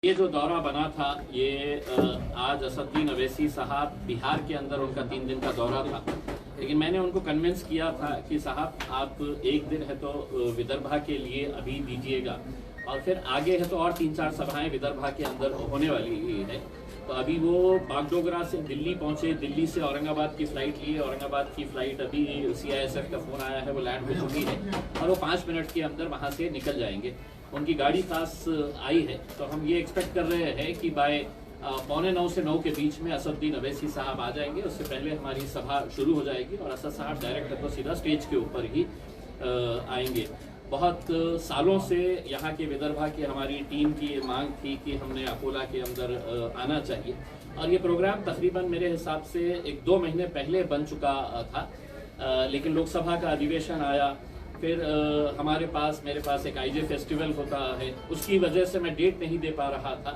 ये जो दौरा बना था ये आज असदुद्दीन अवैसी साहब बिहार के अंदर उनका 3 दिन का दौरा था, लेकिन मैंने उनको कन्विंस किया था कि साहब आप एक दिन है तो विदर्भा के लिए अभी दीजिएगा और फिर आगे है तो और 3-4 सभाएं विदर्भा के अंदर होने वाली है। तो अभी वो बागडोगरा से दिल्ली पहुंचे, दिल्ली से औरंगाबाद की फ़्लाइट लिए, औरंगाबाद की फ़्लाइट अभी CISF का फ़ोन आया है, वो लैंड हो चुकी है और वो 5 मिनट के अंदर वहाँ से निकल जाएंगे। उनकी गाड़ी खास आई है, तो हम ये एक्सपेक्ट कर रहे हैं कि बाय 8:45 से 9 के बीच में असदुद्दीन अवैसी साहब आ जाएंगे। उससे पहले हमारी सभा शुरू हो जाएगी और असद साहब डायरेक्ट तो सीधा स्टेज के ऊपर ही आएंगे। बहुत सालों से यहाँ के विदर्भा की हमारी टीम की ये मांग थी कि हमने अकोला के अंदर आना चाहिए और ये प्रोग्राम तकरीबन मेरे हिसाब से 1-2 महीने पहले बन चुका था, लेकिन लोकसभा का अधिवेशन आया, फिर मेरे पास एक IJ फेस्टिवल होता है, उसकी वजह से मैं डेट नहीं दे पा रहा था।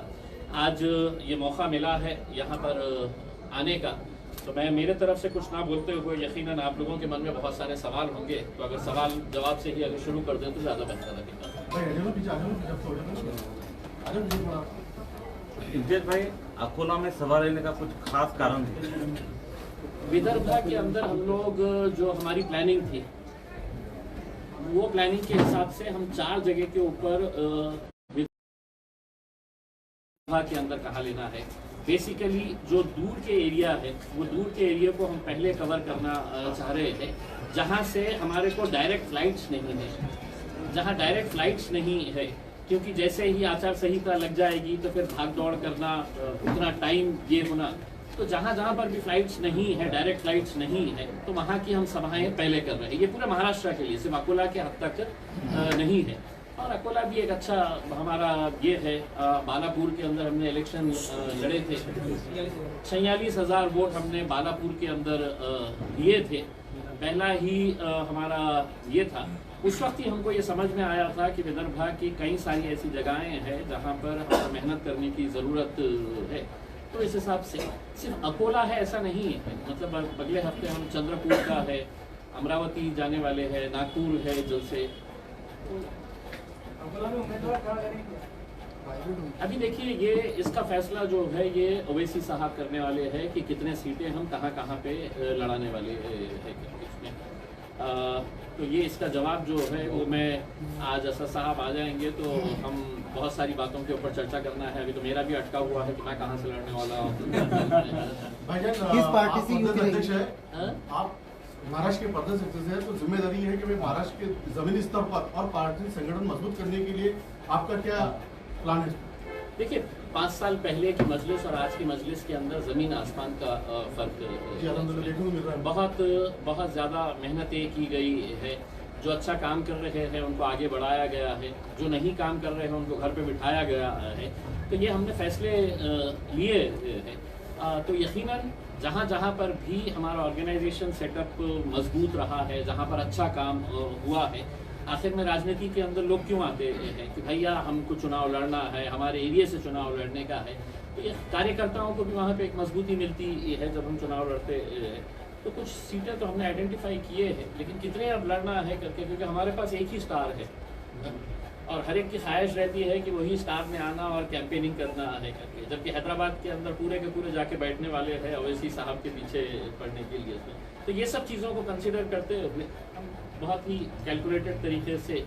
आज ये मौका मिला है यहाँ पर आने का, तो मैं मेरे तरफ से कुछ ना बोलते हुए यकीनन आप लोगों के मन में बहुत सारे सवाल होंगे, तो अगर सवाल जवाब से ही अगर शुरू कर दें तो ज़्यादा बेहतर लगेगा। इम्तियाज भाई, अकोला में सभा लेने का कुछ खास कारण है? विदर्भा के अंदर हम लोग जो हमारी प्लानिंग थी वो प्लानिंग के हिसाब से हम 4 जगह के ऊपर विदर्भा के अंदर कहाँ लेना है। बेसिकली जो दूर के एरिया है वो दूर के एरिया को हम पहले कवर करना चाह रहे थे, जहाँ से हमारे को डायरेक्ट फ्लाइट्स नहीं है, जहाँ डायरेक्ट फ्लाइट्स नहीं है, क्योंकि जैसे ही आचार संहिता लग जाएगी तो फिर भाग दौड़ करना, उतना टाइम ये होना, तो जहाँ पर भी फ्लाइट्स नहीं है, डायरेक्ट फ्लाइट्स नहीं है, तो वहाँ की हम सभाएं पहले कर रहे हैं। ये पूरे महाराष्ट्र के लिए, सिर्फ अकोला के हद तक नहीं है। और अकोला भी एक अच्छा हमारा ये है, बालापुर के अंदर हमने इलेक्शन लड़े थे, 46,000 वोट हमने बालापुर के अंदर दिए थे। पहला ही हमारा ये था, उस वक्त ही हमको ये समझ में आया था कि विदर्भा की कई सारी ऐसी जगहें हैं जहाँ पर मेहनत करने की ज़रूरत है। तो इस हिसाब से सिर्फ अकोला है ऐसा नहीं है, मतलब अगले हफ्ते हम चंद्रपुर का है, अमरावती जाने वाले हैं, नागपुर है जल से। अभी देखिए ये इसका फैसला जो है ये ओवैसी साहब करने वाले हैं कि कितने सीटें हम कहाँ पे लड़ाने वाले हैं इसमें। तो ये इसका जवाब जो है वो मैं आज असद साहब आ जाएंगे तो हम बहुत सारी बातों के ऊपर चर्चा करना है। अभी तो मेरा भी अटका हुआ है कि मैं कहाँ से लड़ने वाला हूँ। किस पार्टी से अध्यक्ष है? आप महाराष्ट्र के प्रदेश अध्यक्ष है, तो जिम्मेदारी है कि महाराष्ट्र के जमीनी स्तर पर और पार्टी संगठन मजबूत करने के लिए आपका क्या प्लान है? देखिए 5 साल पहले की मजलिस और आज की मजलिस के अंदर ज़मीन आसमान का फ़र्क है। बहुत ज़्यादा मेहनतें की गई है। जो अच्छा काम कर रहे हैं उनको आगे बढ़ाया गया है, जो नहीं काम कर रहे हैं उनको घर पे बिठाया गया है। तो ये हमने फैसले लिए हैं। तो यकीनन जहाँ पर भी हमारा ऑर्गेनाइजेशन सेटअप मजबूत रहा है, जहाँ पर अच्छा काम हुआ है, आखिर में राजनीति के अंदर लोग क्यों आते हैं कि भैया हमको चुनाव लड़ना है, हमारे एरिया से चुनाव लड़ने का है। तो ये कार्यकर्ताओं को भी वहाँ पे एक मजबूती मिलती है जब हम चुनाव लड़ते हैं। तो कुछ सीटें तो हमने आइडेंटिफाई किए हैं, लेकिन कितने अब लड़ना है करके, क्योंकि हमारे पास एक ही स्टार है और हर एक की ख्वाहिश रहती है कि वही स्टार में आना और कैंपेनिंग करना है करके, जबकि हैदराबाद के अंदर पूरे के पूरे जाके बैठने वाले हैं ओवैसी साहब के पीछे पढ़ने के लिए। तो ये सब चीज़ों को कंसिडर करते हुए हम बहुत ही कैलकुलेटेड तरीके से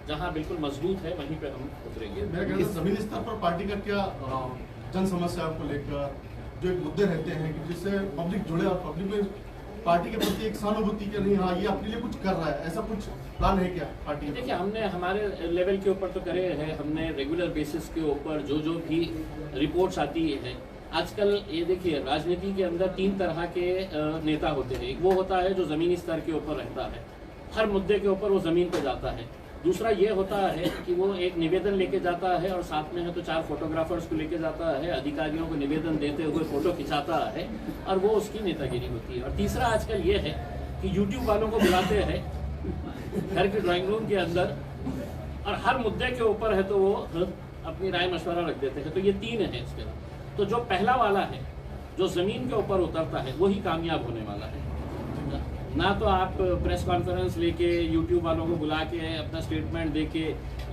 जहाँ बिल्कुल मजबूत है वहीं पे हम उतरेंगे। मेरे ख्याल से जमीनी स्तर पर पार्टी का क्या जन समस्याओं को लेकर जो एक मुद्दे रहते हैं कि जिससे पब्लिक जुड़े और पब्लिक में पार्टी के प्रति एक सहानुभूति के नहीं, हाँ ये अपने लिए कुछ कर रहा है, ऐसा कुछ प्लान है क्या पार्टी? देखिए हमने हमारे लेवल के ऊपर तो करे हैं, हमने रेगुलर बेसिस के ऊपर जो भी रिपोर्ट्स आती है। आजकल ये देखिए राजनीति के अंदर 3 तरह के नेता होते हैं। एक वो होता है जो ज़मीनी स्तर के ऊपर रहता है, हर मुद्दे के ऊपर वो ज़मीन पे जाता है। दूसरा ये होता है कि वो एक निवेदन लेके जाता है और साथ में है तो 4 फोटोग्राफर्स को लेके जाता है, अधिकारियों को निवेदन देते हुए फोटो खिंचाता है और वो उसकी नेतागिरी होती है। और तीसरा आजकल ये है कि YouTube वालों को बुलाते हैं घर के ड्राइंग रूम के अंदर और हर मुद्दे के ऊपर है तो वो अपनी राय मशवरा रख देते हैं। तो ये 3 है इसके अंदर। तो जो पहला वाला है जो ज़मीन के ऊपर उतरता है वही कामयाब होने वाला है। ना तो आप प्रेस कॉन्फ्रेंस लेके YouTube वालों को बुला के अपना स्टेटमेंट दे के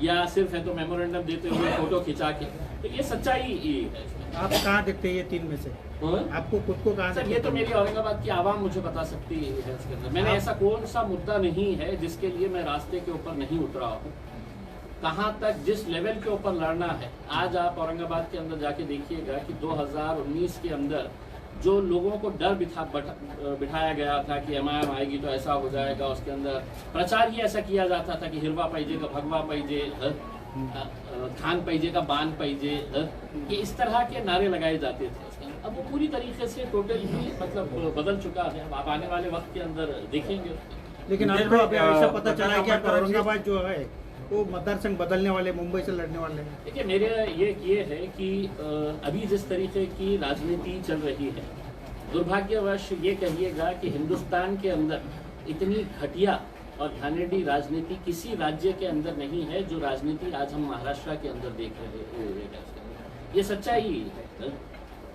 या सिर्फ है तो मेमोरेंडम देते हुए फोटो खिंचा के, तो ये सच्चाई है इसमें। आप कहाँ देखते हैं ये तीन में से? आपको खुद को कहाँ सर, ये तो मेरी औरंगाबाद की आवाम मुझे बता सकती है इसके अंदर। मैंने ऐसा कौन सा मुद्दा नहीं है जिसके लिए मैं रास्ते के ऊपर नहीं उतरा हूँ। कहाँ तक जिस लेवल के ऊपर लड़ना है, आज आप औरंगाबाद के अंदर जाके देखिएगा कि 2019 के अंदर जो लोगों को डर बिठाया गया था कि MIM आएगी तो ऐसा हो जाएगा, उसके अंदर प्रचार ही ऐसा किया जाता था कि हिरवा पाइजे का भगवा पाइजे, खान पाइजे का बान पाइजे, ये इस तरह के नारे लगाए जाते थे। अब वो पूरी तरीके से टोटल ही मतलब बदल चुका है। अब आप आने वाले वक्त के अंदर देखेंगे। लेकिन आपको अभी ऐसा पता चला है कि आप औरंगाबाद जो है वो मतदार संघ बदलने वाले, मुंबई से लड़ने वाले हैं। देखिए, मेरे ये है कि अभी जिस तरीके की राजनीति चल रही है, दुर्भाग्यवश ये कहिएगा कि हिंदुस्तान के अंदर इतनी घटिया और घानेडी राजनीति किसी राज्य के अंदर नहीं है जो राजनीति आज हम महाराष्ट्र के अंदर देख रहे हैं। ये सच्चाई है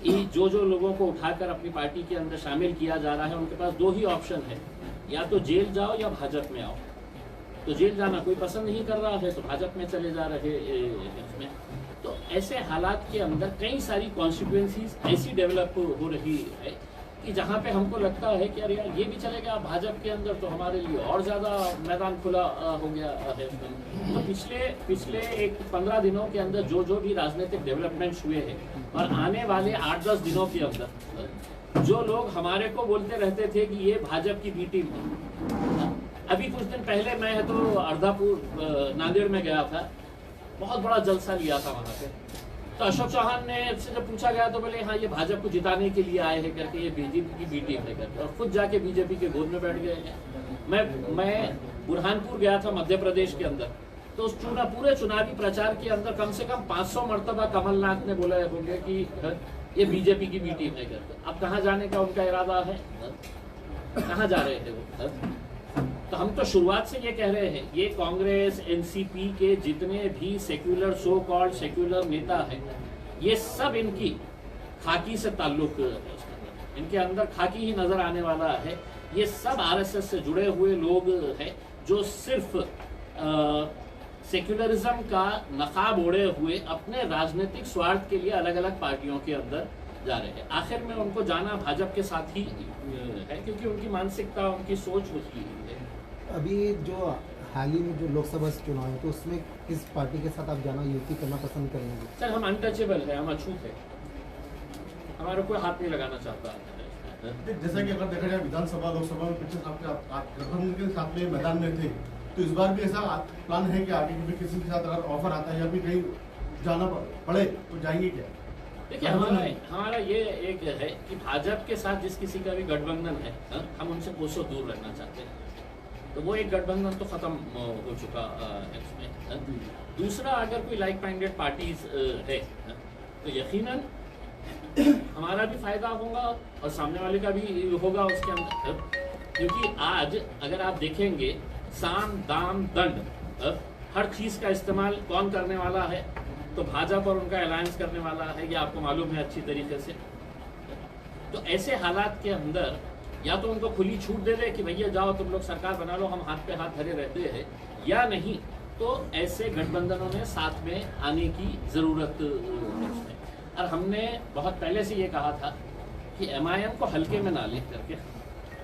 कि जो लोगों को उठाकर अपनी पार्टी के अंदर शामिल किया जा रहा है, उनके पास दो ही ऑप्शन है, या तो जेल जाओ या भाजपा में आओ। तो जेल जाना कोई पसंद नहीं कर रहा है तो भाजपा में चले जा रहे हैं। तो ऐसे हालात के अंदर कई सारी कॉन्स्टिट्यूएंसीज ऐसी डेवलप हो रही है कि जहाँ पे हमको लगता है कि अरे यार ये भी चलेगा भाजपा के अंदर तो हमारे लिए और ज़्यादा मैदान खुला हो गया है। तो पिछले एक 15 दिनों के अंदर जो भी राजनीतिक डेवलपमेंट्स हुए हैं और आने वाले 8-10 दिनों के अंदर जो लोग हमारे को बोलते रहते थे कि ये भाजपा की बी टीम है, अभी कुछ दिन पहले मैं तो अर्धापुर नांदेड़ में गया था, बहुत बड़ा जलसा लिया था वहाँ पे। तो अशोक चौहान ने से जब पूछा गया तो बोले हाँ ये भाजपा को जिताने के लिए आए हैं करके, ये बीजेपी की बी टीम है करके, और खुद जाके बीजेपी के गोद में बैठ गए हैं। मैं बुरहानपुर गया था मध्य प्रदेश के अंदर, तो उस पूरे चुनावी प्रचार के अंदर कम से कम 500 मरतबा कमलनाथ ने बोला होंगे कि ये बीजेपी की बी टीम है करके। अब कहाँ जाने का उनका इरादा है, कहाँ जा रहे थे वो? तो हम तो शुरुआत से ये कह रहे हैं, ये कांग्रेस एनसीपी के जितने भी सेक्युलर सो कॉल्ड सेक्युलर नेता हैं, ये सब इनकी खाकी से ताल्लुक है, इनके अंदर खाकी ही नजर आने वाला है। ये सब आरएसएस से जुड़े हुए लोग हैं जो सिर्फ सेक्युलरिज्म का नकाब ओढ़े हुए अपने राजनीतिक स्वार्थ के लिए अलग अलग पार्टियों के अंदर जा रहे हैं। आखिर में उनको जाना भाजपा के साथ ही है, क्योंकि उनकी मानसिकता उनकी सोच होती है। अभी जो हाल ही में जो लोकसभा चुनाव है तो उसमें किस पार्टी के साथ आप जाना युति करना पसंद करेंगे? सर, हम अनटचेबल है, हम अछूत है, हमारा कोई हाथ नहीं लगाना चाहता। जैसा कि अगर देखा जाए विधानसभा लोकसभा में पिछले गठबंधन के साथ में मैदान में थे, तो इस बार भी ऐसा प्लान है कि आगे भी किसी के साथ अगर ऑफर आता है या भी कहीं जाना पड़े तो जाएंगे क्या? देखिए, हमारा ये एक है कि भाजपा के साथ जिस किसी का भी गठबंधन है, हम उनसे कोसों दूर रहना चाहते हैं। तो वो एक गठबंधन तो खत्म हो चुका है उसमें। दूसरा, अगर कोई लाइक माइंडेड पार्टीज है तो यकीनन हमारा भी फायदा होगा और सामने वाले का भी होगा उसके अंदर। क्योंकि आज अगर आप देखेंगे, साम दाम दंड हर चीज का इस्तेमाल कौन करने वाला है, तो भाजपा और उनका अलायंस करने वाला है, ये आपको मालूम है अच्छी तरीके से। तो ऐसे हालात के अंदर या तो उनको खुली छूट दे दे कि भैया जाओ तुम लोग सरकार बना लो, हम हाथ पे हाथ धरे रहते हैं, या नहीं तो ऐसे गठबंधनों में साथ में आने की जरूरत है। और हमने बहुत पहले से ये कहा था कि MIM को हल्के में ना ले करके।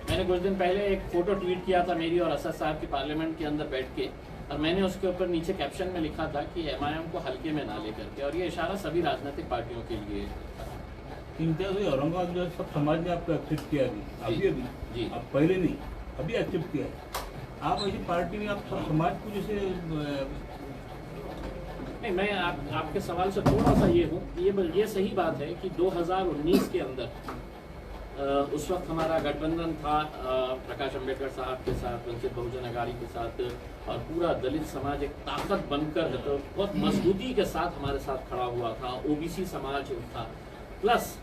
मैंने कुछ दिन पहले एक फोटो ट्वीट किया था मेरी और असद साहब की पार्लियामेंट के अंदर बैठ के, और मैंने उसके ऊपर नीचे कैप्शन में लिखा था कि MIM को हल्के में ना ले करके, और ये इशारा सभी राजनीतिक पार्टियों के लिए था। औरंगाबाद जो सब समाज ने आपको एक्सेप्ट किया अभी जी, आप पहले नहीं, अभी एक्सेप्ट किया है। आप ऐसी पार्टी में आप सब समाज को जैसे नहीं, मैं आपके सवाल से थोड़ा सा ये हूँ, ये सही बात है कि 2019 के अंदर उस वक्त हमारा गठबंधन था प्रकाश अंबेडकर साहब के साथ, वंचित बहुजन अघाड़ी के साथ, और पूरा दलित समाज एक ताकत बनकर तो बहुत मजबूती के साथ हमारे साथ खड़ा हुआ था। OBC समाज था, प्लस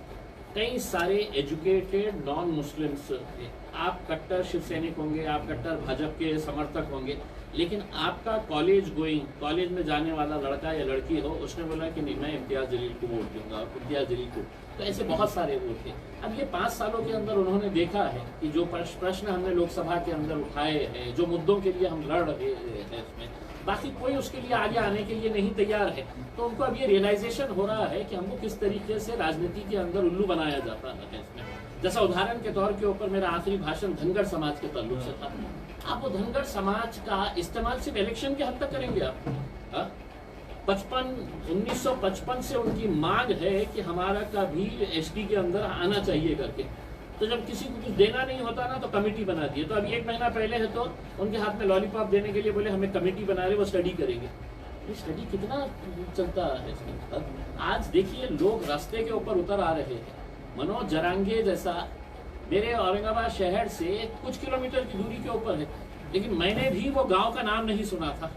कई सारे एजुकेटेड नॉन मुस्लिम्स थे। आप कट्टर शिव सैनिक होंगे, आप कट्टर भाजपा के समर्थक होंगे, लेकिन आपका कॉलेज में जाने वाला लड़का या लड़की हो, उसने बोला कि नहीं मैं इम्तियाज जलील को वोट दूंगा, इम्तियाज जलील को। तो ऐसे बहुत सारे वो थे। अब ये 5 सालों के अंदर उन्होंने देखा है कि जो प्रश्न हमने लोकसभा के अंदर उठाए हैं, जो मुद्दों के लिए हम लड़ रहे हैं इसमें, बाकी कोई उसके लिए आगे आने के लिए नहीं तैयार है। तो उनको अब ये रियलाइजेशन हो रहा है कि हमको किस तरीके से राजनीति के अंदर उल्लू बनाया जाता है इसमें। जैसा उदाहरण के तौर के ऊपर मेरा आखिरी भाषण धनगर समाज के ताल्लुक से था। आप वो धनगर समाज का इस्तेमाल सिर्फ इलेक्शन के हद तक करेंगे आप? 1955 से उनकी मांग है कि हमारा का भी एसटी के अंदर आना चाहिए करके। तो जब किसी को कुछ देना नहीं होता ना तो कमेटी बना दी। तो अभी 1 महीना पहले है तो उनके हाथ में लॉलीपॉप देने के लिए बोले हमें कमेटी बना रहे, वो स्टडी करेंगे। ये स्टडी कितना चलता है इसमें? आज देखिए लोग रास्ते के ऊपर उतर आ रहे हैं। मनोज जरांगे जैसा मेरे औरंगाबाद शहर से कुछ किलोमीटर की दूरी के ऊपर है, लेकिन मैंने भी वो गांव का नाम नहीं सुना था।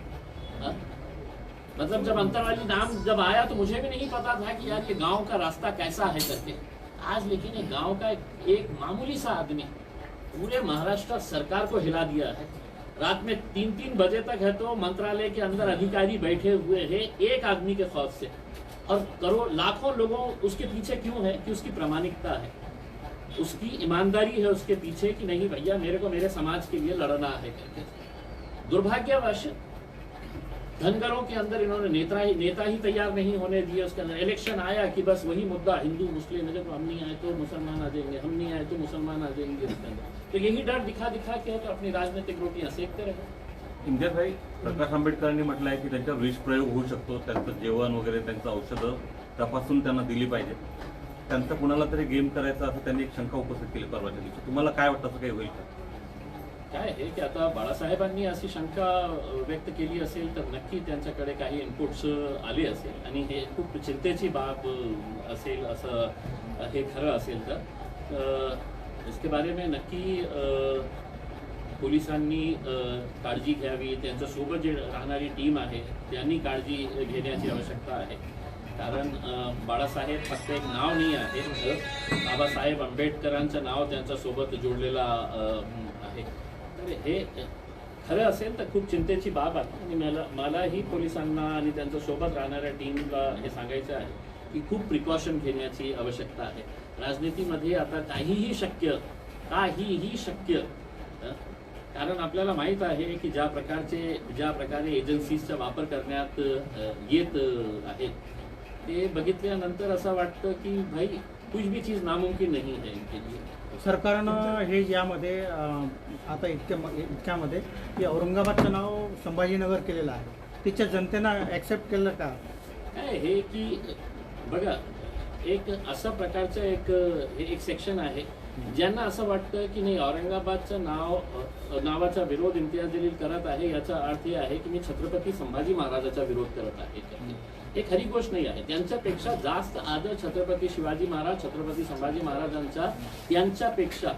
मतलब जब अंतरवाली नाम जब आया तो मुझे भी नहीं पता था कि यार ये गांव का रास्ता कैसा है करके। आज लेकिन एक गांव का एक मामूली सा आदमी पूरे महाराष्ट्र सरकार को हिला दिया है। रात में 3-3 बजे तक है तो मंत्रालय के अंदर अधिकारी बैठे हुए हैं एक आदमी के खौफ से, और करोड़ लाखों लोगों उसके पीछे क्यों है कि उसकी प्रामाणिकता है, उसकी ईमानदारी है उसके पीछे कि नहीं भैया मेरे को मेरे समाज के लिए लड़ना है करके। दुर्भाग्यवश धनगरों के अंदर इन्होंने नेता ही तैयार नहीं होने दिए। उसके अंदर इलेक्शन आया कि बस वही मुद्दा हिंदू मुस्लिम है, देखो हम नहीं आए तो मुसलमान आ जाएंगे, हम नहीं आए तो मुसलमान आ जाएंगे। इसके अंदर तो यही डर दिखा के तो अपनी राजनीतिक रोटियां सेकते रहे। इंदिरा भाई, प्रकाश आंबेडकरांनी म्हटलं आहे की त्यांच्यावर विष प्रयोग होऊ शकतो, त्यांचं जेवण वगैरे त्यांचं औषधं तपासून त्यांना दिली पाहिजे, त्यांचा कुणाला तरी गेम करायचा असं त्यांनी एक शंका उपस्थित केली परवाच्या दिवशी। तुम्हाला काय वाटतं असं काही होईल का? काय आहे की आता बाळासाहेबांनी अशी शंका व्यक्त केली असेल तर नक्की त्यांच्याकडे काही इनपुट्स आले असेल आणि हे खूप चिंतेची बाब असेल असं हे खरं असेल तर इसके बारे में नक्की पोलिसांनी काळजी घ्यावी। त्यांच्यासोबत जे राहणारी टीम आहे त्यांनी काळजी घेण्याची आवश्यकता आहे, कारण बाळासाहेब फक्त एक नाव नाही आहे, बाबासाहेब आंबेडकरांचं नाव त्यांच्यासोबत जोडलेलं आहे। तर हे खरं असेल तर खूप चिंतेची बाब आहे आणि मलाही पोलिसांना आणि त्यांच्यासोबत राहणाऱ्या टीमला हे सांगायचं आहे की खूप प्रिकॉशन घेण्याची आवश्यकता आहे। राजनीतीमध्ये आता काहीही शक्य कारण आपल्याला माहीत आहे की ज्या प्रकारे एजन्सीजचा वापर करण्यात येत आहे ते बघितल्यानंतर असं वाटतं की भाई कुछ भी चीज नामुमकिन नहीं है इनके लिए। सरकारनं हे यामध्ये आता इतक्यामध्ये की औरंगाबादचं नाव संभाजीनगर केलेलं आहे, तिच्या जनतेनं ॲक्सेप्ट केलं का? काय हे की बघा एक अशा प्रकारचं एक सेक्शन आहे ज्यांना असं वाटतं की नाही औरंगाबादचं नावाचा विरोध इम्तियाज जलील करत आहे, याचा अर्थ हे आहे की मी छत्रपती संभाजी महाराजाचा विरोध करत आहे। हे खरी गोष्ट नाही आहे। त्यांच्यापेक्षा जास्त आदर छत्रपती शिवाजी महाराज छत्रपती संभाजी महाराजांचा त्यांच्यापेक्षा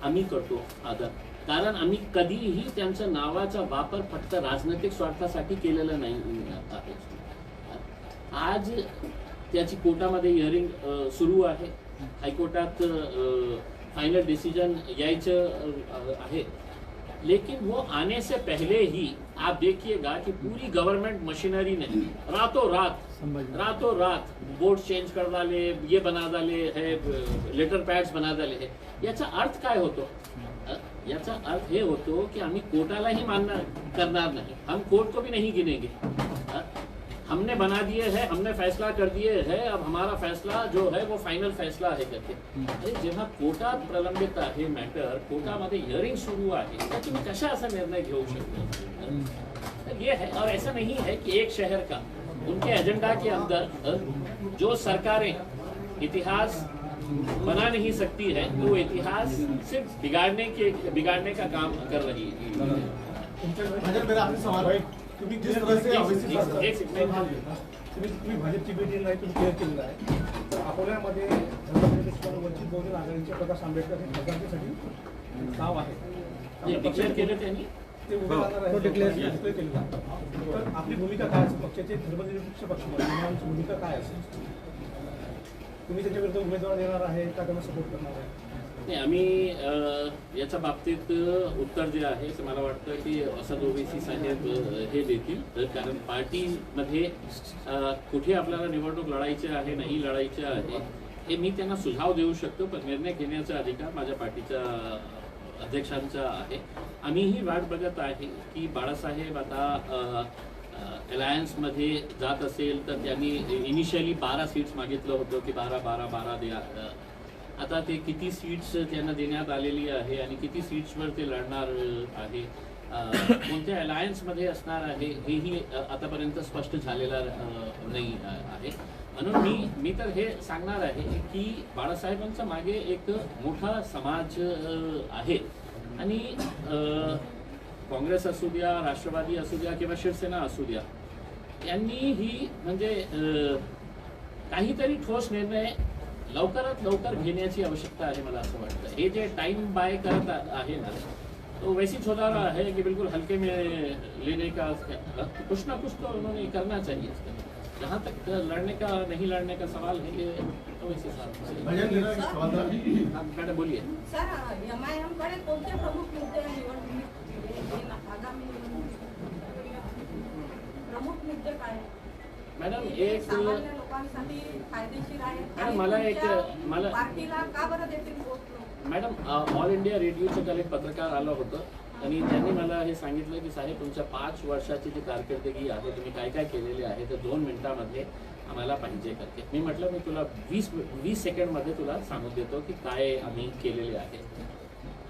आम्ही करतो आदर, कारण आम्ही कधीही त्यांच्या नावाचा वापर फक्त राजनैतिक स्वार्थासाठी केलेला नाही आहे। आज त्याची कोर्टामध्ये हिअरिंग सुरू आहे, हाईकोर्टात फाइनल डिसीजन यायचं आहे, लेकिन वो आने से पहले ही आप देखिएगा कि पूरी गवर्नमेंट मशीनरी ने रातों रात बोर्ड चेंज कर डाले, ये बना डाले है, लेटर पैड्स बना डाले है। याचा अर्थ काय होतो? याचा अर्थ हे होतो की आम्ही कोर्टालाही मान्य करणार नाही, हम कोर्ट को भी नहीं गिनेंगे। हमने बना दिए है, हमने फैसला कर दिए है, अब हमारा फैसला जो है वो फाइनल फैसला आहे करके। अरे जेव्हा कोर्टात प्रलंबित आहे मॅटर, कोर्टामध्ये हिअरिंग सुरू आहे, तर तुम्ही कशा असा निर्णय घेऊ शकता? ये है, और ऐसा नहीं है कि एक शहर का उनके एजेंडा के अंदर जो सरकारें इतिहास बना नहीं सकती है वो इतिहास सिर्फ बिगाड़ने का काम कर रही है। मेरा आखिरी सवाल है, तुम्ही जिस तरह से तुम्ही भाजपची भेटी नाही तुम्ही क्लिअर केलेलं आहे, तर अकोल्यामध्ये वंचित बहुजन आघाडीचे प्रकाश आंबेडकर हे खासदारकीसाठी नाव आहे, डिक्लेअर केलं त्यांनी, ते उभे राहणार आहे, डिक्लेअर केलेलं आहे। तर आपली भूमिका काय असेल, पक्षाचे धर्मनिरपेक्ष पक्ष म्हणून भूमिका काय असेल? तुम्ही त्याच्या विरुद्ध उमेदवार देणार आहे का त्यांना सपोर्ट करणार आहे? नाही, आम्ही याच्या बाबतीत उत्तर जे आहे ते मला वाटतं की असद ओवेसी साहेब हे देतील, कारण पार्टीमध्ये कुठे आपल्याला निवडणूक लढायची आहे नाही लढायची आहे हे मी त्यांना सुझाव देऊ शकतो, पण निर्णय घेण्याचा अधिकार माझ्या पार्टीच्या अध्यक्षांचा आहे. आम्हीही वाट बघत आहे की बाळासाहेब आता अलायन्समध्ये जात असेल तर त्यांनी इनिशियली 12 सीट्स मागितलं होतं की 12 द्या. आता ते किती सीट्स त्यांना देण्यात आलेली आहे आणि किती सीट्सवर ते लढणार आहे, कोणत्या अलायन्समध्ये असणार आहे हेही आतापर्यंत स्पष्ट झालेलं नाही आहे. म्हणून मी तर हे सांगणार आहे की बाळासाहेबांच्या मागे एक मोठा समाज आहे आणि काँग्रेस असू द्या, राष्ट्रवादी असू द्या किंवा शिवसेना असू द्या, यांनी ही म्हणजे काहीतरी ठोस निर्णय लवकरात लवकर घेण्याची आवश्यकता आहे. मला असं वाटतं हे जे टाइम बाय करत आहे ना, तो वैसे हो रहा है कि बिल्कुल हल्के में लेने का कुछ ना कुछ तो उन्होंने करना चाहिए. जहाँ तक लड़ने का नहीं लड़ने का सवाल है ये तो वैसे भजन मेरा एक सवाल था. आप मैडम बोलिए. सर, MIM कडे कोणते प्रमुख मुद्दे आगामी प्रमुख मुद्दे काय? मॅडम हे एक सामान्य लोकांसाठी फायदेशीर आहे. मॅडम, मला पार्टीला का बरं देतील वोट? मॅडम, ऑल इंडिया रेडिओचं काल एक पत्रकार आलं होतं आणि त्यांनी मला हे सांगितलं की साहेब तुमच्या 5 वर्षाची जी कारकिर्दगी आहे तुम्ही काय काय केलेले आहे ते 2 मिनिटांमध्ये आम्हाला पाहिजे करते. मी म्हटलं मी तुला 20 सेकंडमध्ये तुला सांगून देतो की काय आम्ही केलेले आहे.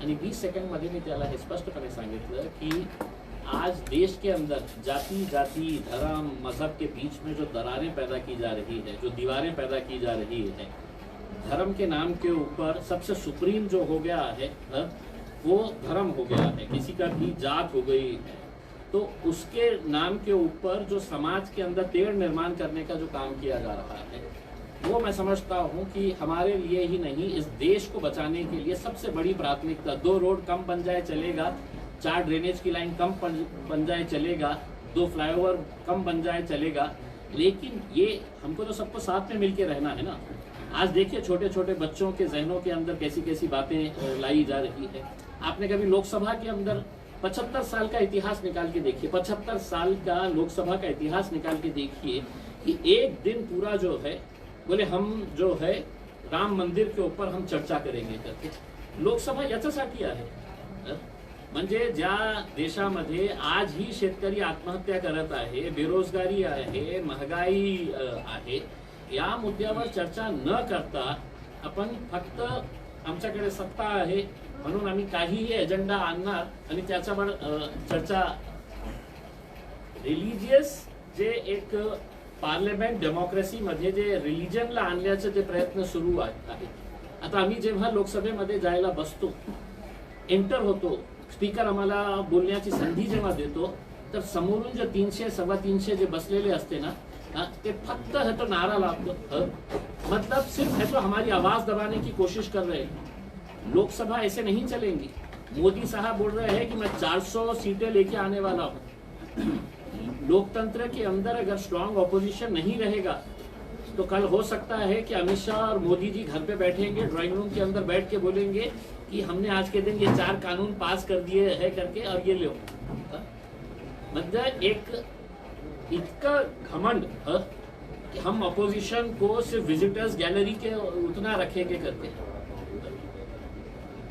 आणि 20 सेकंडमध्ये मी त्याला हे स्पष्टपणे सांगितलं की आज देश के अंदर जाति धर्म मजहब के बीच में जो दरारें पैदा की जा रही है, जो दीवारें पैदा की जा रही है, धर्म के नाम के ऊपर सबसे सुप्रीम जो हो गया है वो धर्म हो गया है, किसी का भी जात हो गई है, तो उसके नाम के ऊपर जो समाज के अंदर तेढ़ निर्माण करने का जो काम किया जा रहा है वो मैं समझता हूँ कि हमारे लिए ही नहीं इस देश को बचाने के लिए सबसे बड़ी प्राथमिकता. 2 रोड कम बन जाए चलेगा, 4 ड्रेनेज की लाइन कम बन जाए चलेगा, 2 फ्लाईओवर कम बन जाए चलेगा, लेकिन ये हमको तो सबको साथ में मिलके रहना है ना. आज देखिए छोटे छोटे बच्चों के जहनों के अंदर कैसी कैसी बातें लाई जा रही है. आपने कभी लोकसभा के अंदर 75 साल का इतिहास निकाल के देखिए, 75 साल का लोकसभा का इतिहास निकाल के देखिए कि एक दिन पूरा जो है बोले हम जो है राम मंदिर के ऊपर हम चर्चा करेंगे करके. लोकसभा याच्यासाठी आहे. म्हणजे ज्या देशामध्ये आज ही शेतकरी आत्महत्या करत आहे, बेरोजगारी आहे, महागाई आहे, या मुद्द्यावर चर्चा न करता आपण फक्त आमच्याकडे सत्ता आहे म्हणून आम्ही काहीही एजेंडा आणणार आणि त्याच्यावर चर्चा. रिलिजियस जे एक पार्लमेंट डेमोक्रेसीमध्ये जे रिलिजनला आणण्याचे जे प्रयत्न सुरू आहेत. आता आम्ही जेव्हा लोकसभेमध्ये जायला बसतो, एंटर होतो, स्पीकर आम्हाला बोलण्याची संधी जेव्हा देतो तर समोरून जे 300-325 जे बसलेले असते ना, ते फक्त है तो नारा लावतो, मतलब सिर्फ है तो हमारी आवाज दबाने की कोशिश कर रहे हैं. लोकसभा ऐसे नहीं चलेंगी. मोदी साहब बोल रहे हैं कि मैं 400 सीटें लेके आने वाला हूं. लोकतंत्र के अंदर अगर स्ट्रांग ऑपोजिशन नहीं रहेगा तो कल हो सकता है कि अमित शाह और मोदी जी घर पे बैठेंगे, ड्राइंग रूम के अंदर बैठ के बोलेंगे कि हमने आज के दिन ये 4 कानून पास कर दिए हैं करके और ये लो. मतलब एक इतना घमंड कि हम अपोजिशन को सिर्फ विजिटर्स गॅलरी के उतना रखेंगे करते.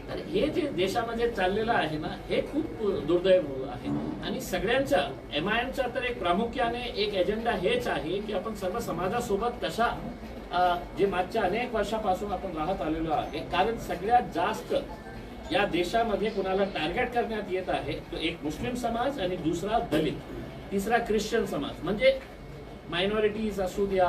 तर हे जे देशामध्ये चाललेलं आहे ना, हे खूप दुर्दैव आहे. आणि सगळ्यांच्या MIMचा तर एक प्रामुख्याने एक एजेंडा हेच आहे की आपण सर्व समाजासोबत कशा जे मागच्या अनेक वर्षापासून आपण राहत आलेलो आहे. कारण सगळ्यात जास्त या देशामध्ये कुणाला टार्गेट करण्यात येत आहे तो एक मुस्लिम समाज आणि दुसरा दलित, तिसरा ख्रिश्चन समाज. म्हणजे मायनॉरिटीज असू द्या,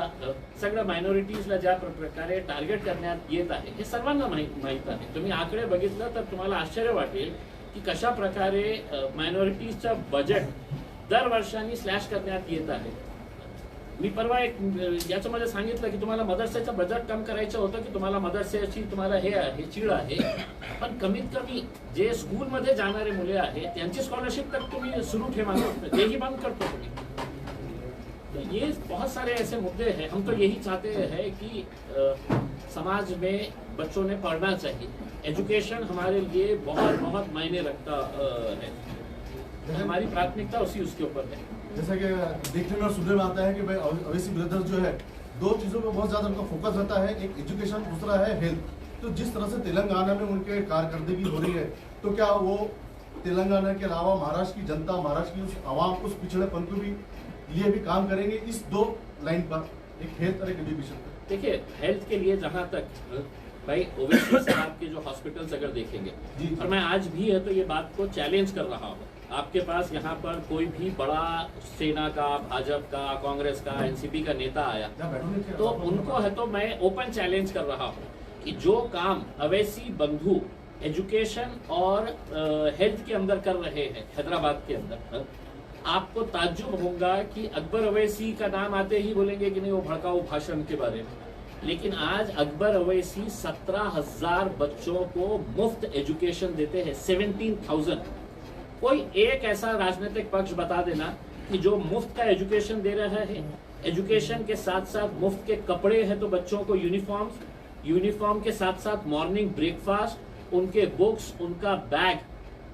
सगळ्या मायनॉरिटीजला ज्या प्रकारे टार्गेट करण्यात येत आहे हे सर्वांना माहीत आहे. तुम्ही आकडे बघितलं तर तुम्हाला आश्चर्य वाटेल की कशा प्रकारे मायनॉरिटीजचं बजेट दरवर्षांनी स्लॅश करण्यात येत आहे. मी परवा एक याच्यामध्ये सांगितलं की तुम्हाला मदरसेचं बजेट कम करायचं होतं की तुम्हाला मदरसेची तुम्हाला हे चीड आहे, पण कमीत कमी जे स्कूलमध्ये जाणारे मुले आहेत त्यांची स्कॉलरशिप तर तुम्ही सुरू ठेवा, तेही बंद करतो तुम्ही. ये बहुत सारे ऐसे मुद्दे हैं. हम तो यही चाहते हैं कि समाज में बच्चों ने पढ़ना चाहिए. एजुकेशन हमारे लिए बहुत बहुत मायने रखता है. हमारी प्राथमिकता उसके ऊपर है. जैसा कि देखने में और सुनने में आता है कि भाई ओवैसी ब्रदर्स जो है 2 चीज़ों पे बहुत ज़्यादा उनका फोकस रहता है. एक एजुकेशन, दूसरा है हेल्थ. तो जिस तरह से तेलंगाना में उनके कारकर्दगी हो रही है, तो क्या वो तेलंगाना के अलावा महाराष्ट्र की जनता, महाराष्ट्र की उस आवाम, उस पिछड़ेपन को भी लिए भी काम करेंगे इस 2 लाइन पर, एक हेल्थ और एक एजुकेशन पर? देखिए, हेल्थ के लिए जहाँ तक भाई ओवैसी साहब के जो हॉस्पिटल्स अगर देखेंगे, जी। और मैं आज भी है तो ये बात को चैलेंज कर रहा हूँ, आपके पास यहाँ पर कोई भी बड़ा सेना का, भाजपा का, कांग्रेस का, एनसीपी का नेता आया तो उनको है तो मैं ओपन चैलेंज कर रहा हूँ कि जो काम अवैसी बंधु एजुकेशन और हेल्थ के अंदर कर रहे हैं हैदराबाद के अंदर, आपको ताज्जुब होगा कि अकबर अवैसी का नाम आते ही बोलेंगे कि नहीं वो भड़काऊ भाषण के बारे में, लेकिन आज अकबर अवैसी 17,000 बच्चों को मुफ्त एजुकेशन देते हैं, 17,000। कोई एक ऐसा राजनीतिक पक्ष बता देना कि जो मुफ्त का एजुकेशन दे रहा है, एजुकेशन के साथ साथ मुफ्त के कपड़े हैं तो बच्चों को यूनिफॉर्म के साथ साथ मॉर्निंग ब्रेकफास्ट, उनके बुक्स, उनका बैग,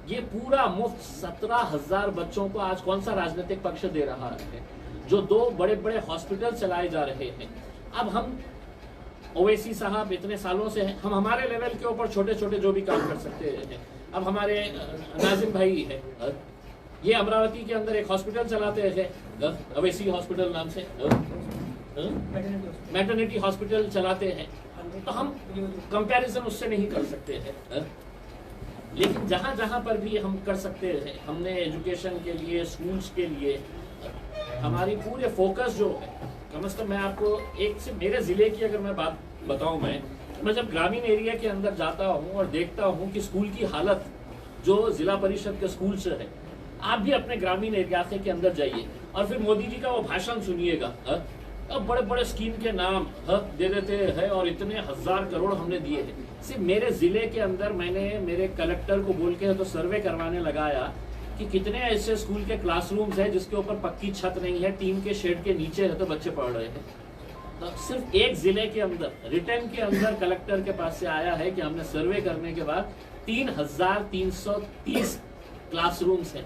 ये पूरा मुफ्त 17,000 बच्चों को आज कौन सा राजनीतिक पक्ष दे रहा है? जो 2 बड़े बड़े हॉस्पिटल चलाए जा रहे हैं। अब हम ओवैसी साहब इतने सालों से हैं, हम हमारे लेवल के ऊपर छोटे छोटे जो भी काम कर सकते हैं। अब हमारे नाजिम भाई है, ये अमरावती के अंदर एक हॉस्पिटल चलाते हैं अवैसी हॉस्पिटल नाम से, मैटरनिटी हॉस्पिटल चलाते हैं, तो हम कंपैरिजन उससे नहीं कर सकते हैं। लेकिन जहां जहां पर भी हम कर सकते हैं, हमने एजुकेशन के लिए, स्कूल्स के लिए हमारी पूरे फोकस जो है, कम से कम मैं आपको एक से मेरे जिले की अगर मैं बात बताऊं, मैं जब ग्रामीण एरिया के अंदर जाता हूं और देखता हूं कि स्कूल की हालत जो जिला परिषद के स्कूल से है, आप भी अपने ग्रामीण एरिया के अंदर जाइए और फिर मोदी जी का वो भाषण सुनिएगा। अब बड़े बड़े स्कीम के नाम दे देते हैं और इतने 1000 करोड़ हमने दिए हैं। सिर्फ मेरे जिले के अंदर मैंने मेरे कलेक्टर को बोल के तो सर्वे करवाने लगाया कि कितने ऐसे स्कूल के क्लासरूम्स हैं जिसके ऊपर पक्की छत नहीं है, टीन के शेड के नीचे है तो बच्चे पढ़ रहे हैं। तो सिर्फ एक जिले के अंदर रिटर्न के अंदर कलेक्टर के पास से आया है कि हमने सर्वे करने के बाद 3,330 क्लासरूम्स हैं,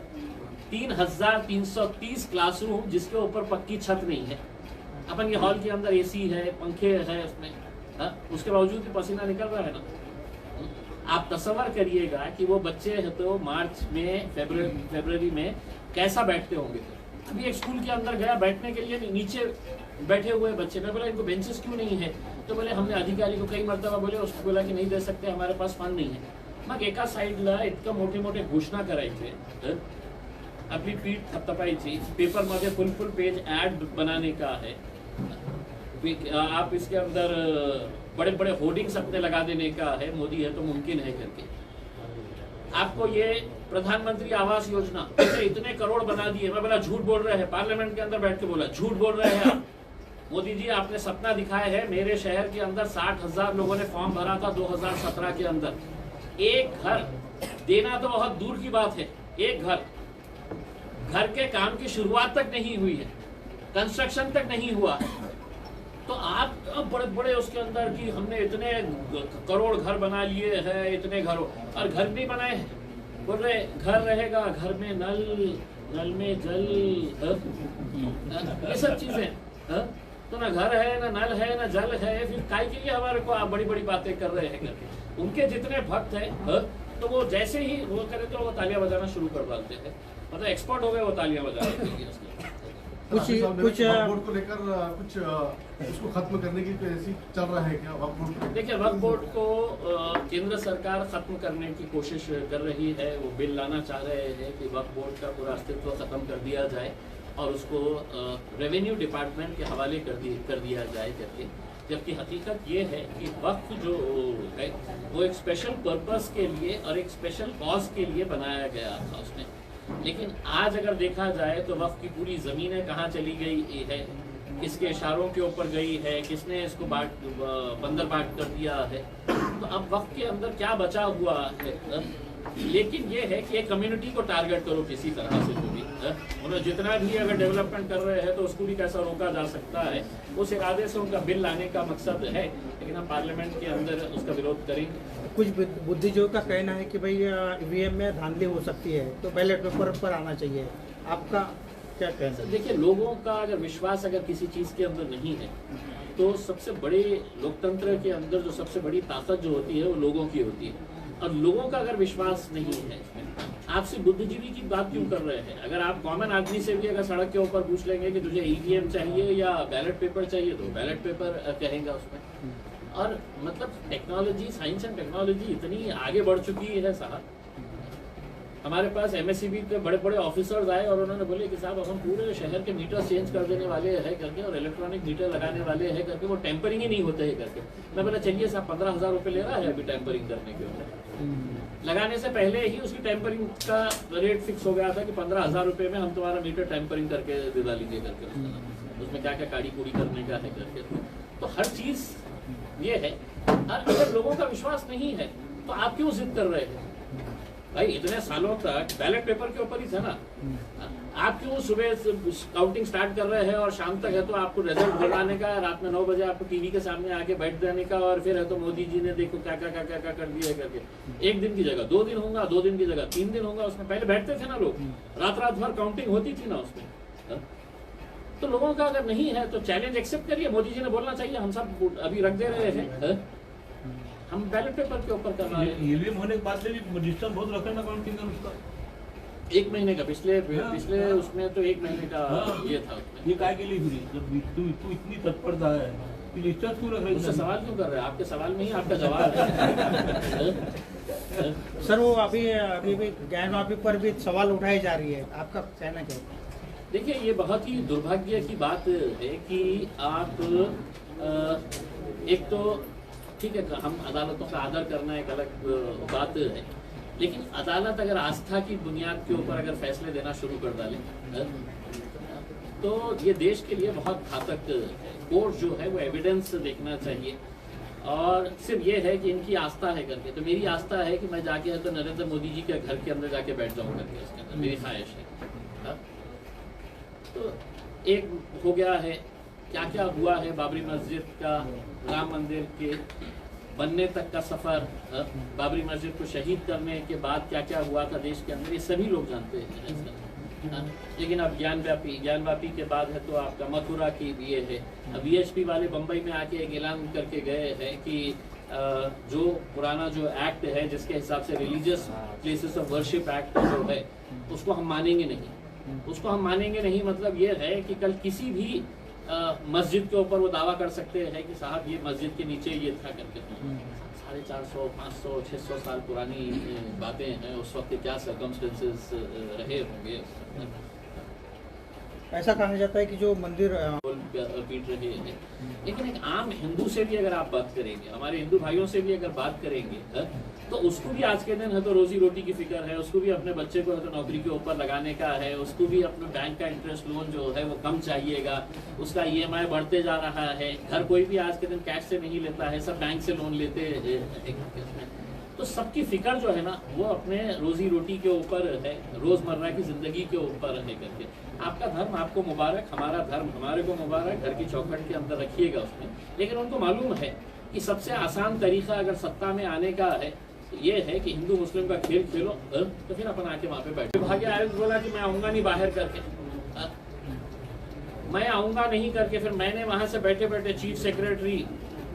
3,330 क्लासरूम जिसके ऊपर पक्की छत नहीं है। अपन ये हॉल के अंदर एसी है, पंखे है उसमें, उसके बावजूद भी पसीना निकल रहा है ना। आप तसव्वुर करिएगा कि वो बच्चे हैं तो मार्च में, फरवरी में कैसा बैठते होंगे। अभी एक स्कूल के अंदर गया बैठने के लिए, नीचे बैठे हुए बच्चे, मैं बोला इनको बेंचेस क्यों नहीं है? तो बोले हमने अधिकारी को कई मरतबा बोले, उसको बोला कि नहीं दे सकते, हमारे पास फंड नहीं है। मग एका साईडला इतकं मोठे मोठे घोषणा करायचे, आपली पीठ थपथपायची, पेपर मध्ये फुल पेज ऐड बनाने का है, आप इसके अंदर बड़े बड़े होर्डिंग्स अपने लगा देने का है, मोदी है तो मुमकिन है करके। आपको ये प्रधानमंत्री आवास योजना इतने करोड़ बना दिए, मैं बोला झूठ बोल रहे हैं, पार्लियामेंट के अंदर बैठ के बोला झूठ बोल रहे हैं आप। मोदी जी आपने सपना दिखाया है, मेरे शहर के अंदर 60,000 लोगों ने फॉर्म भरा था 2017 के अंदर। एक घर देना तो बहुत दूर की बात है, एक घर के काम की शुरुआत तक नहीं हुई है, कंस्ट्रक्शन तक नहीं हुआ है। तो आप अब बड़े बड़े उसके अंदर कि हमने इतने करोड़ घर बना लिए हैं, इतने घरों, और घर नहीं बनाए हैं। बोल रहे घर रहेगा, घर में नल में जल, ये सब चीजें, तो ना घर है, ना नल है, ना जल है, फिर काय के लिए हमारे को आप बड़ी बड़ी बातें कर रहे हैं करके। उनके जितने भक्त हैं तो वो जैसे ही वो करे तो वो तालियां बजाना शुरू कर डालते हैं, मतलब एक्सपर्ट हो गए वो तालियां बजाने के लिए। कुछ बोर्ड को लेकर कुछ उसको खत्म करने की ऐसी चल रहा है क्या वक्फ बोर्ड? देखिए, वक्फ बोर्ड को केंद्र सरकार खत्म करने की कोशिश कर रही है। वो बिल लाना चाह रहे हैं कि वक्फ बोर्ड का पूरा अस्तित्व खत्म कर दिया जाए और उसको रेवेन्यू डिपार्टमेंट के हवाले कर दिया जाए करके। जबकि हकीकत ये है कि वक्फ जो है वो एक स्पेशल पर्पस के लिए और एक स्पेशल कॉज के लिए बनाया गया था उसमें। लेकिन आज अगर देखा जाए तो वक्फ की पूरी ज़मीनें कहाँ चली गई है, किसके इशारों के ऊपर गई है, किसने इसको बंदर बाट कर दिया है, तो अब वक्फ के अंदर क्या बचा हुआ है। लेकिन ये है कि एक कम्युनिटी को टारगेट करो किसी तरह से, जो भी उन्होंने जितना भी अगर डेवलपमेंट कर रहे हैं तो उसको भी कैसा रोका जा सकता है, उस इरादे से उनका बिल लाने का मकसद है। लेकिन हम पार्लियामेंट के अंदर उसका विरोध करेंगे। कुछ बुद्धिजीवियों का कहना है कि भाई ईवीएम में धांधली हो सकती है तो बैलेट पेपर पर आना चाहिए, आपका क्या कहना है? देखिए, लोगों का अगर विश्वास अगर किसी चीज के अंदर नहीं है तो सबसे बड़े लोकतंत्र के अंदर जो सबसे बड़ी ताकत जो होती है वो लोगों की होती है। और लोगों का अगर विश्वास नहीं है, आपसे बुद्धिजीवी की बात क्यों कर रहे हैं? अगर आप कॉमन आदमी से भी अगर सड़क के ऊपर पूछ लेंगे कि तुझे ईवीएम चाहिए या बैलेट पेपर चाहिए, तो बैलेट पेपर कहेगा उसमें। और मतलब टेक्नोलॉजी, साइंस एंड टेक्नोलॉजी इतनी आगे बढ़ चुकी है साहब। हमारे पास एमएससीबी के बड़े बड़े ऑफिसर्स आए और उन्होंने बोले कि साहब हम पूरे शहर के मीटर चेंज कर देने वाले हैं करके, और इलेक्ट्रॉनिक मीटर लगाने वाले हैं करके, वो टेम्परिंग ही नहीं होते हैं करके। मैं बोला चलिए साहब 15,000 रुपये ले रहा है अभी टेम्परिंग करने के ऊपर। लगाने से पहले ही उसकी टेम्परिंग का रेट फिक्स हो गया था कि 15,000 रुपये में हम तुम्हारा मीटर टेम्परिंग करके दिला लीजिए करके, उसमें क्या क्या काड़ी कूड़ी करने का है करके। तो हर चीज ये है। और अगर लोगों का विश्वास नहीं है तो आप क्यों जिद कर रहे हैं भाई? इतने सालों तक बैलेट पेपर के ऊपर ही था ना। आप क्यों सुबह काउंटिंग स्टार्ट कर रहे हैं और शाम तक है तो आपको रिजल्ट दिलाने का, रात में 9 बजे आपको टीवी के सामने आके बैठ जाने का, और फिर है तो मोदी जी ने देखो क्या क्या क्या क्या क्या कर दिया है करके। 1 दिन की जगह 2 दिन होगा, 2 दिन की जगह 3 दिन होगा। उसमें पहले बैठते थे ना लोग, रात भर काउंटिंग होती थी ना उसमें। तो लोगों का अगर नहीं है तो चैलेंज एक्सेप्ट करिए। मोदी जी ने बोलना चाहिए हम सब अभी रख दे रहे हैं, हम बैलेट पेपर के ऊपर कर रहे हैं। ईवीएम होने के बाद से भी डिस्टेंस बहुत रखा ना काउंटिंग का उसका 1 महीने का, पिछले उसमें तो 1 महीने का ये था उसमें। ये काय के लिए फिर जब तू इतनी तत्परता है कि डिस्टेंस क्यों रख रही उससे सवाल क्यों कर रहे हैं? आपके सवाल में ही आपका जवाब है। सर वो अभी भी ज्ञानवापी पर भी सवाल उठाई जा रही है, आपका कहना क्या है? देखिए, ये बहुत ही दुर्भाग्य की बात है कि आप एक तो ठीक है, हम अदालतों का आदर करना एक अलग बात है, लेकिन अदालत अगर आस्था की बुनियाद के ऊपर अगर फैसले देना शुरू कर डाले तो ये देश के लिए बहुत घातक है। कोर्ट जो है वो एविडेंस देखना चाहिए, और सिर्फ ये है कि इनकी आस्था है करके। तो मेरी आस्था है कि मैं जाके तो नरेंद्र मोदी जी के घर के अंदर जाके बैठ जाऊँ करके, इसके अंदर मेरी ख्वाहिश है। तो एक हो गया है, क्या क्या हुआ है बाबरी मस्जिद का, राम मंदिर के बनने तक का सफर, बाबरी मस्जिद को शहीद करने के बाद क्या क्या हुआ था देश के अंदर, ये सभी लोग जानते हैं। लेकिन अब ज्ञानवापी के बाद है तो आपका मथुरा की ये है। अब वीएचपी वाले बम्बई में आके एक ऐलान करके गए हैं कि जो पुराना जो एक्ट है जिसके हिसाब से religious places of worship act जो है उसको हम मानेंगे नहीं। उसको हम मानेंगे नहीं मतलब ये है कि कल किसी भी मस्जिद के ऊपर वो दावा कर सकते हैं कि साहब ये मस्जिद के नीचे ये था करके। 450, 500, 600 साल पुरानी बातें हैं, उस वक्त क्या सर्कमस्टेंसेस रहे होंगे। ऐसा कहा जाता है कि जो मंदिर पीट रहे हैं, लेकिन एक आम हिंदू से भी अगर आप बात करेंगे, हमारे हिंदू भाइयों से भी अगर बात करेंगे तो उसको भी आज के दिन है तो रोजी रोटी की फिक्र है, उसको भी अपने बच्चे को है तो नौकरी के ऊपर लगाने का है, उसको भी अपने बैंक का इंटरेस्ट लोन जो है वो कम चाहिएगा, उसका ईएमआई बढ़ते जा रहा है। घर कोई भी आज के दिन कैश से नहीं लेता है, सब बैंक से लोन लेते हैं। तो सबकी फिक्र जो है ना वो अपने रोजी रोटी के ऊपर है, रोजमर्रा की जिंदगी के ऊपर है करके। आपका धर्म आपको मुबारक, हमारा धर्म हमारे को मुबारक, घर की चौखट के अंदर रखिएगा उसमें। लेकिन उनको मालूम है कि सबसे आसान तरीका अगर सत्ता में आने का है ये है कि हिंदू मुस्लिम का खेल खेलो, तो फिर अपन आके वहाँ पे बैठे। विभागीय आयुक्त बोला कि मैं आऊंगा नहीं बाहर करके, मैं आऊंगा नहीं करके, फिर मैंने वहां से बैठे बैठे चीफ सेक्रेटरी,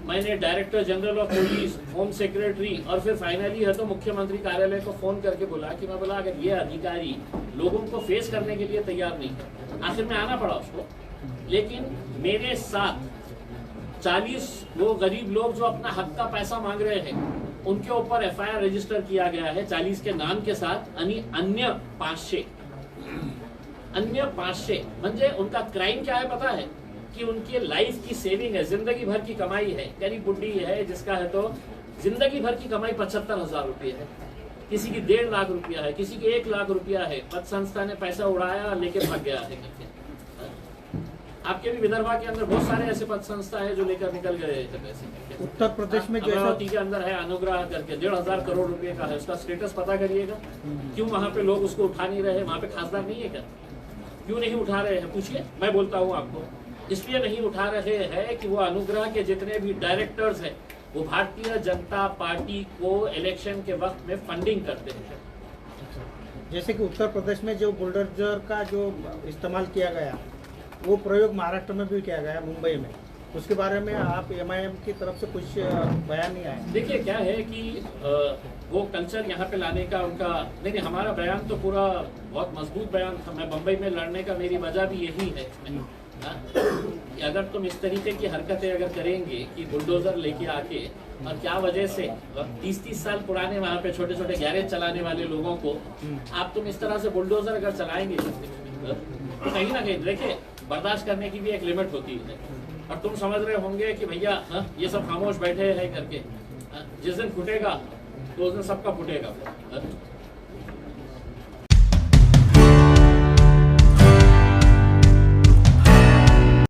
मैंने director general of police, home secretary और फिर फाइनली है तो मुख्यमंत्री कार्यालय को फोन करके बोला कि मैं बोला अगर ये अधिकारी लोगों को फेस करने के लिए तैयार नहीं है, आखिर में आना पड़ा उसको। लेकिन मेरे साथ 40 वो गरीब लोग जो अपना हक का पैसा मांग रहे हैं उनके ऊपर एफआईआर रजिस्टर किया गया है 40 के नाम के साथ, अन्य 500 म्हणजे उनका क्राइम क्या है पता है कि उनकी लाइफ की सेविंग है, जिंदगी भर की कमाई है। गरीब बुढ़ी है जिसका है तो जिंदगी भर की कमाई 75,000 रुपये है, किसी की 1.5 लाख रुपया है, किसी की 1 लाख रुपया है। पद संस्था ने पैसा उड़ाया लेके भाग गया है करके। आपके भी विदर्भा के अंदर बहुत सारे ऐसे पद संस्था है जो लेकर निकल गए थे पैसे। उत्तर प्रदेश में अमरावती के अंदर है अनुग्रह करके 1,500 करोड़ रुपए का है, उसका स्टेटस पता करिएगा। क्यों वहाँ पे लोग उसको उठा नहीं रहे? वहाँ पे खासदार नहीं है क्या? क्यों नहीं उठा रहे हैं पूछिए, मैं बोलता हूँ आपको। इसलिए नहीं उठा रहे हैं कि वो अनुग्रह के जितने भी डायरेक्टर्स हैं वो भारतीय जनता पार्टी को इलेक्शन के वक्त में फंडिंग करते हैं। जैसे कि उत्तर प्रदेश में जो बुलडोजर का जो इस्तेमाल किया गया, वो प्रयोग महाराष्ट्र में भी किया गया, मुंबई में, उसके बारे में आप एमआईएम की तरफ से कुछ बयान नहीं आया? देखिए क्या है कि वो कल्चर यहाँ पे लाने का उनका नहीं, हमारा बयान तो पूरा बहुत मजबूत बयान था। मैं बम्बई में लड़ने का मेरी वजह भी यही है हाँ? कि अगर तुम इस तरीके की हरकतें अगर करेंगे कि बुलडोजर लेके आके, और क्या वजह से 30-30 साल पुराने वहाँ पे छोटे छोटे गैरेज चलाने वाले लोगों को आप तुम इस तरह से बुलडोजर अगर चलाएंगे तो कहीं ना कहीं देखिए बर्दाश्त करने की भी एक लिमिट होती है। और तुम समझ रहे होंगे कि भैया ये सब खामोश बैठे हैं करके, जिस दिन फूटेगा तो उस दिन सबका फूटेगा।